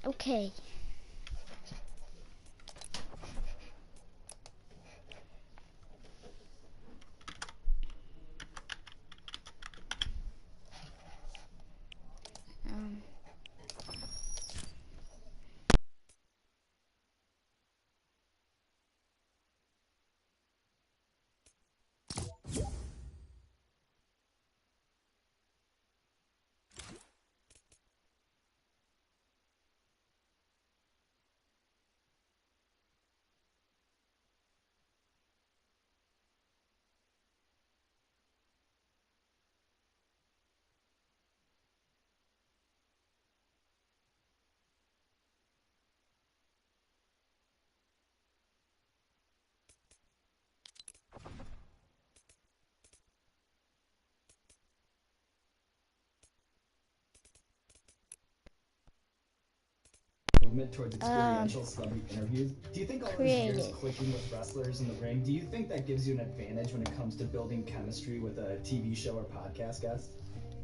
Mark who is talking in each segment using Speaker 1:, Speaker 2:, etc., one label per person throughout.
Speaker 1: Okay.
Speaker 2: Movement towards experiential celebrity interviews. Do you think all those years clicking with wrestlers in the ring, do you think that gives you an advantage when it comes to building chemistry with a TV show or podcast guest?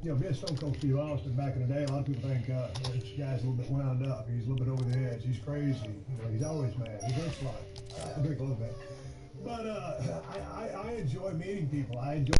Speaker 3: You know, being Stone Cold Steve Austin back in the day, a lot of people think this guy's a little bit wound up. He's a little bit over the edge. He's crazy. You know, he's always mad. He drinks a lot. I drink a little bit. But I enjoy meeting people. I enjoy.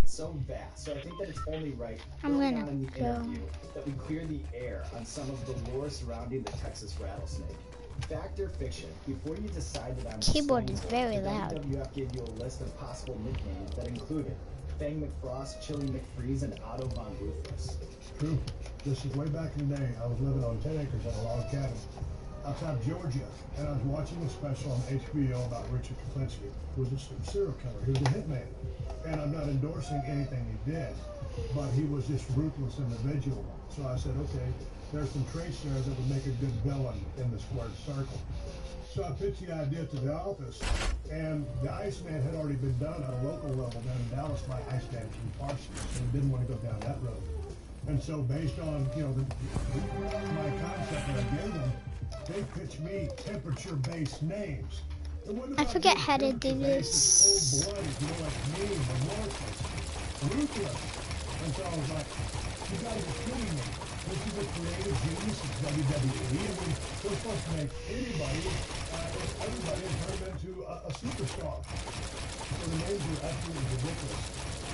Speaker 2: So vast. So I think that it's only right early on in the interview that we clear the air on some of the lore surrounding the Texas rattlesnake. Fact or fiction? Before you decided on
Speaker 1: keyboard is very loud.
Speaker 2: WWF gave you a list of possible nicknames that included Fang McFrost, Chili McFreeze, and Otto Von Ruthless.
Speaker 3: True. This is way back in the day. I was living on 10 acres at a log cabin outside of Georgia, and I was watching a special on HBO about Richard Kuklinski, who was a serial killer. He was a hitman. And I'm not endorsing anything he did, but he was this ruthless individual. So I said, okay, there's some traits there that would make a good villain in the squared circle. So I pitched the idea to the office, and the Iceman had already been done at a local level down in Dallas by Iceman from Parsons, so we didn't want to go down that road. And so based on, you know, my concept that I gave them, they pitched me temperature-based names.
Speaker 1: I forget how to do this.
Speaker 3: Ruthless. And so I was like, you gotta be kidding me. This is a creative genius of WWE, and we're supposed to make everybody and turn them into a superstar. So the names were absolutely ridiculous.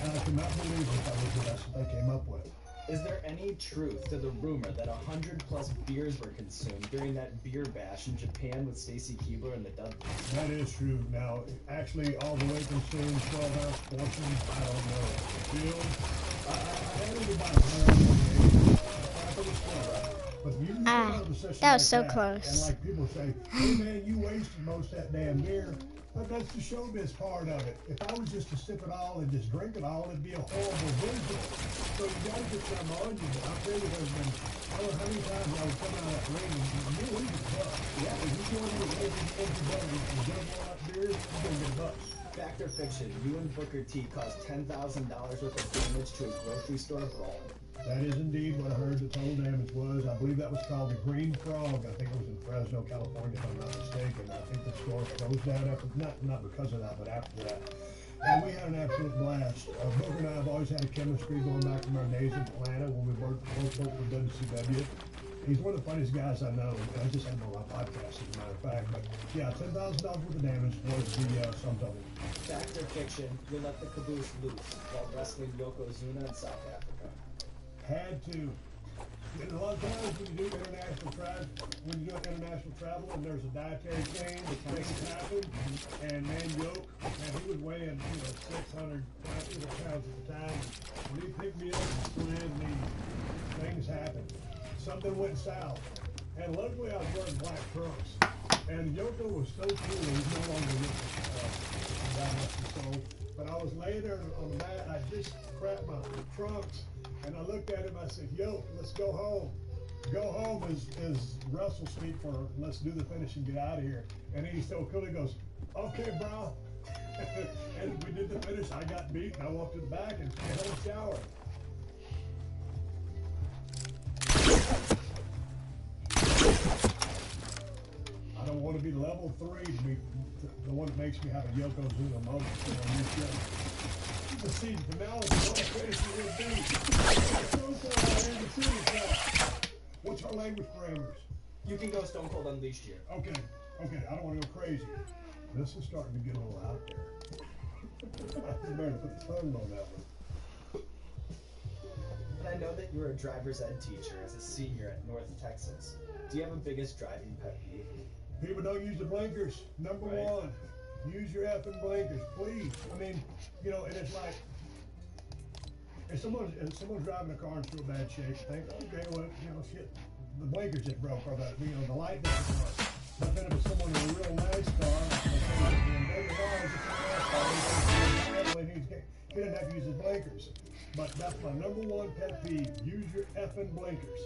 Speaker 3: And I could not believe that was the best that they came up with.
Speaker 2: Is there any truth to the rumor that 100+ beers were consumed during that beer bash in Japan with Stacy Keibler and the Dudleys?
Speaker 3: That is true. Now, actually, all the way consumed 12-ounce portions, I don't know. Bill, I had it about 100.
Speaker 1: That was so close.
Speaker 3: And like people say, hey man, you wasted most of that damn beer. But that's the showbiz part of it. If I was just to sip it all and just drink it all, it'd be a horrible visual. So you gotta get some on you. But I'll tell you, there's been, I don't know how many times I would come out of that ring and you leave it bucks. Yeah, if you go into the empty belly and get them all that beer, you're gonna get bucks.
Speaker 2: Fact or fiction, you and Booker T caused $10,000 worth of damage to a grocery store brawl.
Speaker 3: That is indeed what I heard the total damage was. I believe that was called the Green Frog. I think it was in Fresno, California, if I'm not mistaken. I think the store closed down after, not because of that, but after that. And we had an absolute blast. Booker and I have always had a chemistry going back from our days in Atlanta when we both worked for WCW. He's one of the funniest guys I know. I just had him on my podcast, as a matter of fact. But yeah, $10,000 worth of damage was the sum total.
Speaker 2: Fact or fiction, you let the caboose loose while wrestling Yokozuna in South Africa.
Speaker 3: Had to. And a lot of times when you do international travel, and there's a dietary change, things happen. And man, Yoke, man, he was weighing 600 pounds at the time. When he picked me up and slammed me, things happened. something went south. And luckily I was wearing black trunks. And Yoko was so cool, he's no longer with us, God rest his soul. But I was laying there on the mat, I just cracked my trunks, and I looked at him, I said, yo, let's go home. Go home is Russell speak for let's do the finish and get out of here. And he's so cool, he goes, okay, bro. And we did the finish, I got beat, and I walked to the back and had a shower. I don't want to be level 3 to be the one that makes me have a Yokozuna moment. The seed finale is all crazy What's our language parameters?
Speaker 2: You can go Stone Cold Unleashed here.
Speaker 3: Okay, I don't want to go crazy. This is starting to get a little out there. I better put the tongue on that one.
Speaker 2: And I know that you're a driver's ed teacher as a senior at North Texas. Do you have a biggest driving pet peeve?
Speaker 3: People don't use the blinkers. Number one, use your effing blinkers, please. I mean, you know, and it's like, if someone's driving a car in real bad shape, think, okay, well, you know, shit, the blinkers just broke, or the, you know, the light doesn't work. But then if it's someone in a real nice car, he doesn't have to use his blinkers. But that's my number one pet peeve. Use your effing blinkers,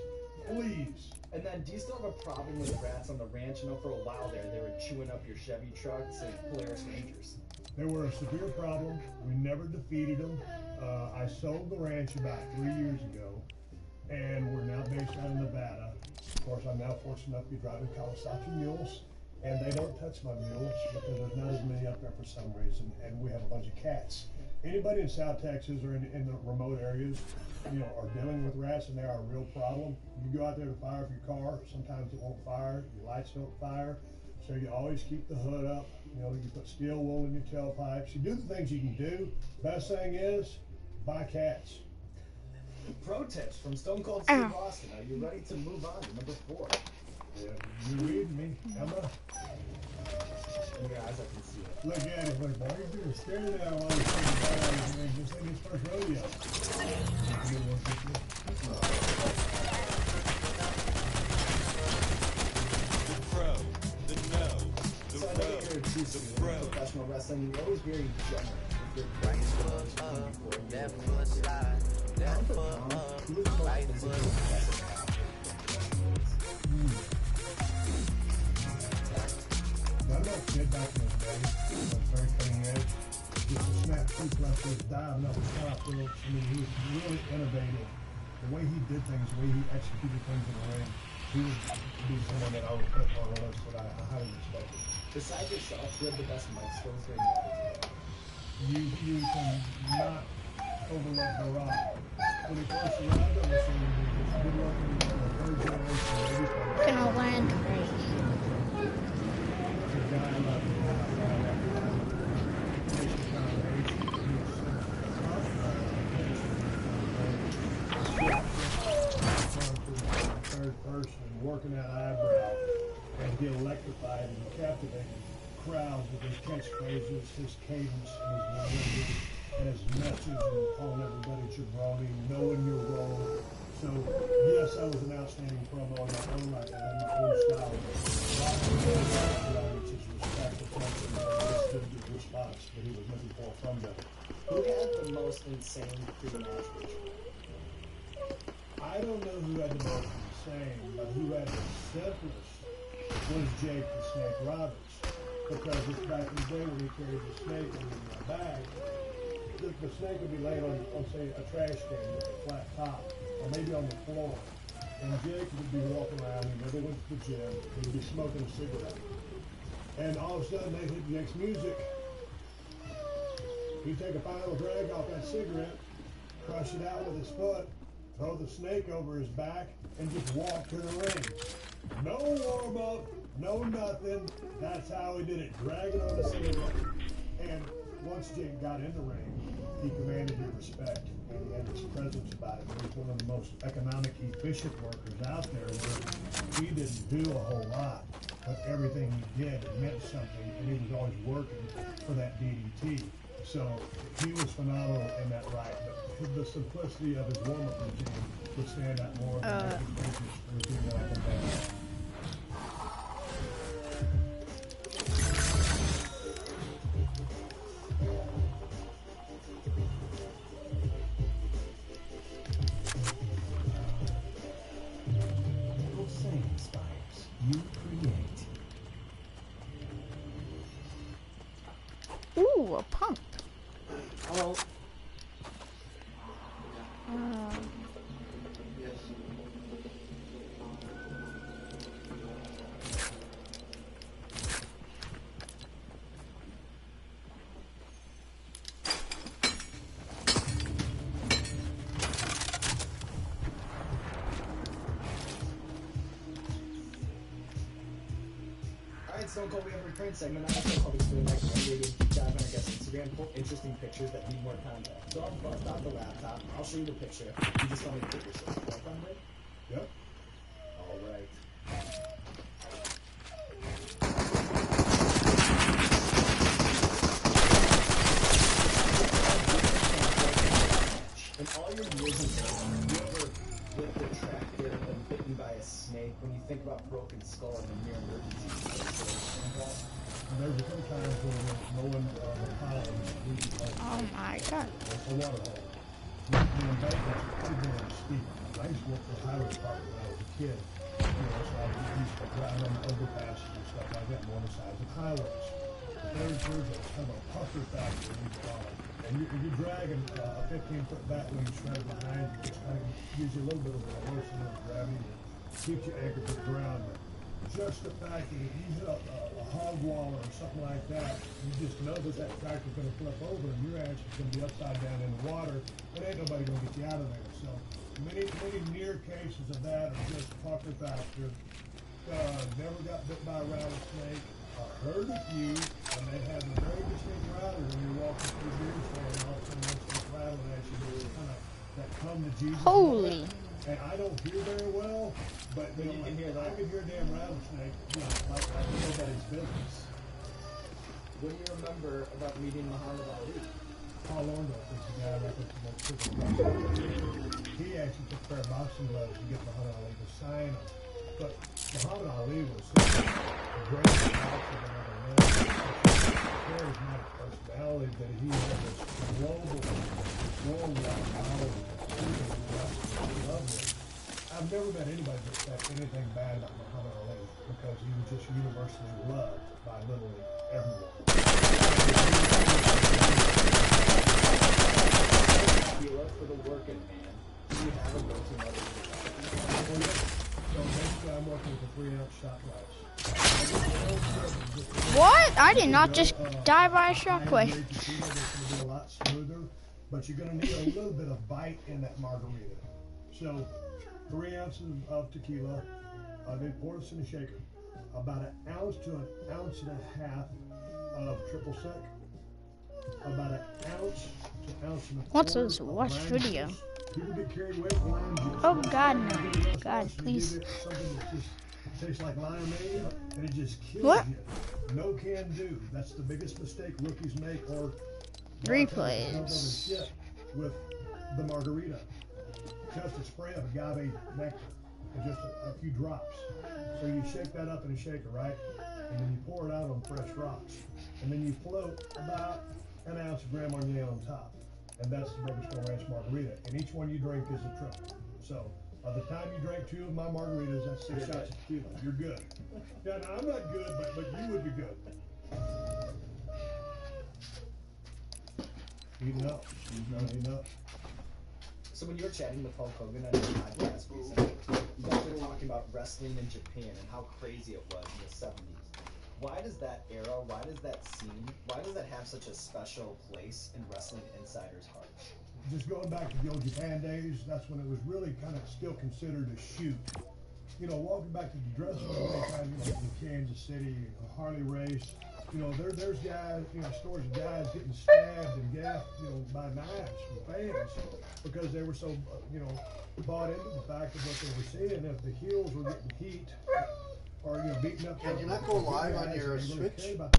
Speaker 3: please.
Speaker 2: And then, do you still have a problem with rats on the ranch? You know, for a while there, they were chewing up your Chevy trucks and Polaris Rangers.
Speaker 3: They were a severe problem. We never defeated them. I sold the ranch about 3 years ago, and we're now based out of Nevada. Of course, I'm now fortunate enough to be driving Kawasaki mules, and they don't touch my mules because there's not as many up there for some reason, and we have a bunch of cats. Anybody in South Texas or in the remote areas, you know, are dealing with rats, and they are a real problem. You go out there to fire up your car, sometimes it won't fire, your lights don't fire, so you always keep the hood up. You know, you put steel wool in your tailpipes. You do the things you can do. Best thing is, buy cats.
Speaker 2: Pro tips from Stone Cold Steve Austin. Are you ready to move on to number 4?
Speaker 3: Yeah, you reading me, Emma?
Speaker 2: In your eyes, I can see it.
Speaker 3: Look at it, but why are you being scared now while you're this ain't his first rodeo?
Speaker 4: The pro, the no, the
Speaker 2: so I know that you're a true student of professional wrestling. You're always very generous with your praise scores before you.
Speaker 5: Left foot slide, left foot up, right foot.
Speaker 3: I know a kid back in the day, was very cutting edge. Just to snap suplexes, diving up the top ropes. I mean, he was really innovative. The way he did things, the way he executed things in the ring, he would be someone that I would put on a list that I highly respected.
Speaker 2: Besides yourself, who have the best mic skills during the episode?
Speaker 3: You can not overlook The Rock. When he first arrived on the scene, he was good looking, the third generation babyface.
Speaker 1: Gonna land great.
Speaker 3: The guy I love, third person, working that eyebrow, and he electrified and captivated crowds with his catchphrases, his cadence, and his language, and his message, and calling everybody jabroni, knowing your role. So, yes, I was an outstanding promo in my own right. I had my own style. Which is respect, attention, and understood the response that he was looking for from them.
Speaker 2: Who had the most insane pre-match ritual?
Speaker 3: I don't know who had the most insane, but who had the simplest was Jake the Snake Roberts. Because it's back in the day when he carried the snake in the bag, the snake would be laying on, say, a trash can with a flat top, or maybe on the floor. And Jake would be walking around, he never went to the gym, he would be smoking a cigarette. And all of a sudden, they'd hit Jake's music. He'd take a final drag off that cigarette, crush it out with his foot, throw the snake over his back, and just walk to the ring. No warm-up, no nothing. That's how he did it, dragging on the cigarette. And once Jake got in the ring, he commanded your respect, and he had his presence about it. He was one of the most economic, efficient workers out there, where he didn't do a whole lot, but everything he did meant something, and he was always working for that DDT. So he was phenomenal in that right. But the simplicity of his warm-up routine would stand out more than naked pictures would be more like a band.
Speaker 1: Ooh, a pump.
Speaker 5: Oh.
Speaker 2: Stone Cold, we have a recurring segment. I also call this really nice one where we deep dive on our guest Instagram, pull interesting pictures that need more context. So I'll bust out the laptop. I'll show you the picture. You just tell me the picture. So, right on it?
Speaker 3: Yep.
Speaker 2: All right. In all your years in business, have you ever flipped a tractor and been bitten by a snake? When you think about broken skull and the near emergency situation,
Speaker 3: there's a few times when mowing the pile
Speaker 1: Oh my god.
Speaker 3: a water hole. The embankment's pretty damn steep. I used to work for the highway department when I was a kid. So I used to drive on overpasses and stuff like that on the sides of highways. There's a kind of a puffer factor in the bottom. And you're dragging a 15-foot batwing shredder behind you, which kind of gives you a little bit of a motion of gravity and keeps you anchored to the ground. But just the fact that if you hit a hog wall or something like that, you just know that tractor's going to flip over and your ass is going to be upside down in the water. It ain't nobody going to get you out of there. So many near cases of that are just puffer factor. Never got bit by a rattlesnake. Heard a few, and they have a very distinct rattle when you're walking through deer stand, and all of a sudden it's rattling at you, kind of that come to Jesus.
Speaker 1: Holy.
Speaker 3: And I don't hear very well, but you know, can hear that. I can hear a damn rattlesnake, you know, like I know that it's business.
Speaker 2: What do you remember about meeting Muhammad Ali?
Speaker 3: Paul Orndorff is the guy right there. He actually took a pair of boxing gloves to get Muhammad Ali to sign them. But Muhammad Ali was such a great boxer than ever lived. Such a charismatic personality that he had this worldwide knowledge of wrestling. I've never met anybody that said anything bad about Muhammad Ali because he was just universally loved by literally everyone.
Speaker 2: For the working man, do you have a go-to motivation?
Speaker 3: So basically, I'm working with a 3-ounce shot glass.
Speaker 1: What? I did not just die by a shockwave.
Speaker 3: It's going to be a lot smoother, but you're going to need a little bit of bite in that margarita. So 3 ounces of tequila, then pour this in a shaker. About an ounce to an ounce and a half of triple sec. About an ounce to an ounce and a quarter.
Speaker 1: What's this? Watch video.
Speaker 3: People get carried away with lime juice.
Speaker 1: Oh God, no. God, please.
Speaker 3: Something that just tastes like limeade, and it just kills
Speaker 1: What?
Speaker 3: you. No can do. That's the biggest mistake rookies make, or
Speaker 1: Replays.
Speaker 3: with the margarita. Just a spray of agave nectar and just a few drops. So you shake that up in a shaker, right? And then you pour it out on fresh rocks. And then you float about an ounce of Grand Marnier on top. And that's the Bourbon Skull Ranch margarita. And each one you drink is a triple. So by the time you drink 2 of my margaritas, that's 6 shots of tequila. You're good. Yeah, no, I'm not good, but you would be good. Eating up. Eating up.
Speaker 2: So when you were chatting with Hulk Hogan on your podcast recently, you guys were talking about wrestling in Japan and how crazy it was in the 70s. Why does that era, why does that scene, why does that have such a special place in wrestling insiders' hearts?
Speaker 3: Just going back to the old Japan days, that's when it was really kind of still considered a shoot. You know, walking back to the dressing room time, you know, in Kansas City, Harley race, you know, there's guys, you know, stories of guys getting stabbed and gassed, you know, by knives from fans because they were so, you know, bought into the fact of what they were seeing. If the heels were getting heat or, you know, beating up.
Speaker 6: Can you not go live on your Switch?
Speaker 3: About